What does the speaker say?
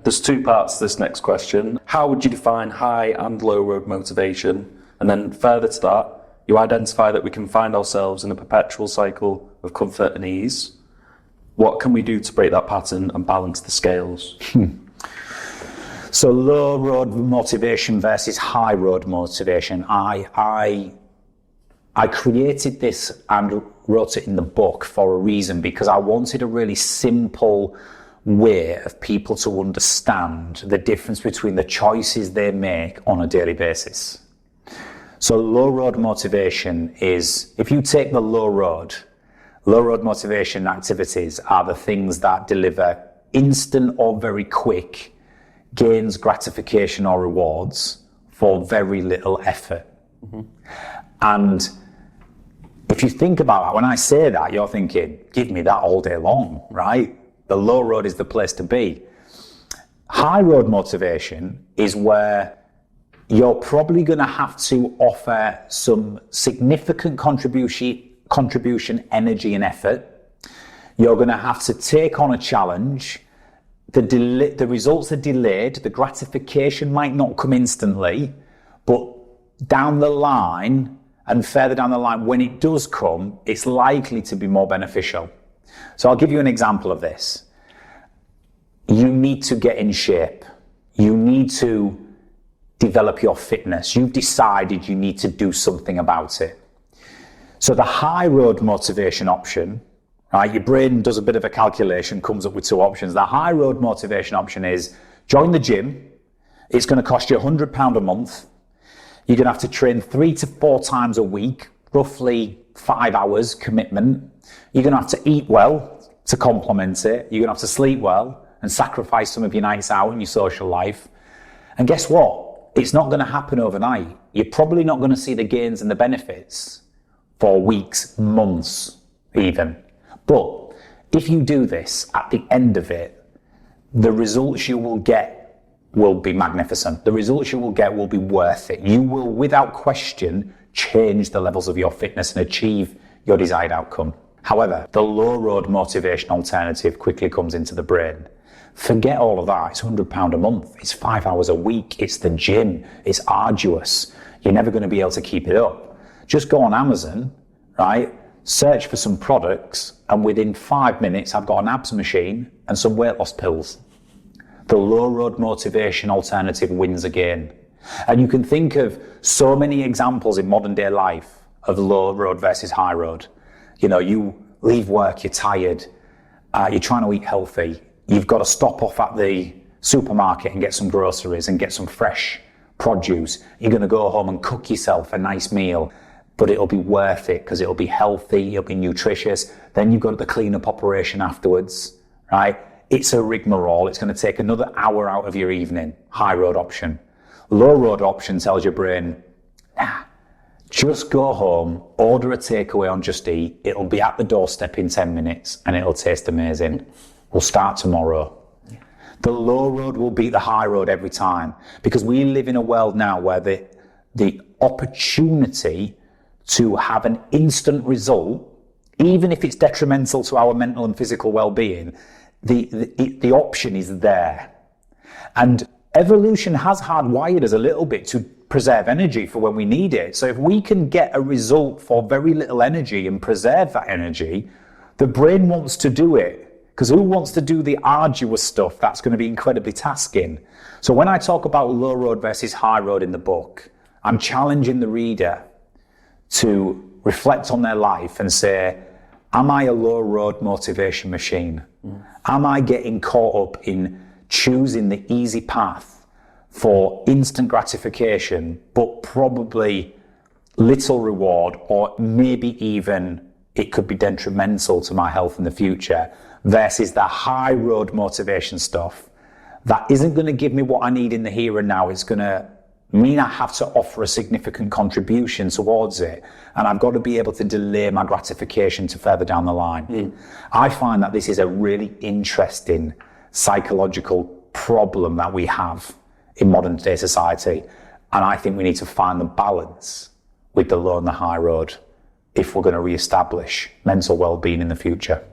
There's two parts to this next question. How would you define high and low road motivation? And then further to that, you identify that we can find ourselves in a perpetual cycle of comfort and ease. What can we do to break that pattern and balance the scales? So low road motivation versus high road motivation. I created this and wrote it in the book for a reason, because I wanted a really simple way of people to understand the difference between the choices they make on a daily basis. So low road motivation is, if you take the low road motivation activities are the things that deliver instant or very quick gains, gratification or rewards for very little effort. Mm-hmm. And if you think about that, when I say that, you're thinking, give me that all day long, right? The low road is the place to be. High road motivation is where you're probably going to have to offer some significant contribution, energy and effort. You're going to have to take on a challenge. The results are delayed. The gratification might not come instantly, but down the line and further down the line, when it does come, it's likely to be more beneficial. So I'll give you an example of this. You need to get in shape. You need to develop your fitness. You've decided you need to do something about it. So the high road motivation option, right? Your brain does a bit of a calculation, comes up with two options. The high road motivation option is join the gym. It's going to cost you £100 a month. You're going to have to train 3 to 4 times a week, roughly 5 hours commitment. You're going to have to eat well to complement it. You're going to have to sleep well and sacrifice some of your nights out in your social life. And guess what? It's not going to happen overnight. You're probably not going to see the gains and the benefits for weeks, months even. But if you do this, at the end of it, the results you will get will be magnificent. The results you will get will be worth it. You will, without question, change the levels of your fitness and achieve your desired outcome. However, the low road motivation alternative quickly comes into the brain. Forget all of that. It's £100 a month. It's 5 hours a week. It's the gym. It's arduous. You're never going to be able to keep it up. Just go on Amazon, right? Search for some products, and within 5 minutes, I've got an abs machine and some weight loss pills. The low road motivation alternative wins again. And you can think of so many examples in modern day life of low road versus high road. You know, you leave work, you're tired, you're trying to eat healthy. You've got to stop off at the supermarket and get some groceries and get some fresh produce. You're going to go home and cook yourself a nice meal, but it'll be worth it because it'll be healthy, it'll be nutritious. Then you've got the cleanup operation afterwards, right? It's a rigmarole. It's going to take another hour out of your evening. High road option. Low road option tells your brain, just go home, order a takeaway on Just Eat. It'll be at the doorstep in 10 minutes and it'll taste amazing. We'll start tomorrow. The low road will beat the high road every time, because we live in a world now where the opportunity to have an instant result, even if it's detrimental to our mental and physical well-being, the option is there. And evolution has hardwired us a little bit to preserve energy for when we need it. So if we can get a result for very little energy and preserve that energy, the brain wants to do it. Because who wants to do the arduous stuff that's going to be incredibly tasking? So when I talk about low road versus high road in the book, I'm challenging the reader to reflect on their life and say, am I a low road motivation machine? Am I getting caught up in choosing the easy path for instant gratification, but probably little reward, or maybe even it could be detrimental to my health in the future, versus the high road motivation stuff that isn't going to give me what I need in the here and now? It's going to mean I have to offer a significant contribution towards it, and I've got to be able to delay my gratification to further down the line. I find that this is a really interesting psychological problem that we have in modern day society, and I think we need to find the balance with the low and the high road if we're going to re-establish mental well-being in the future.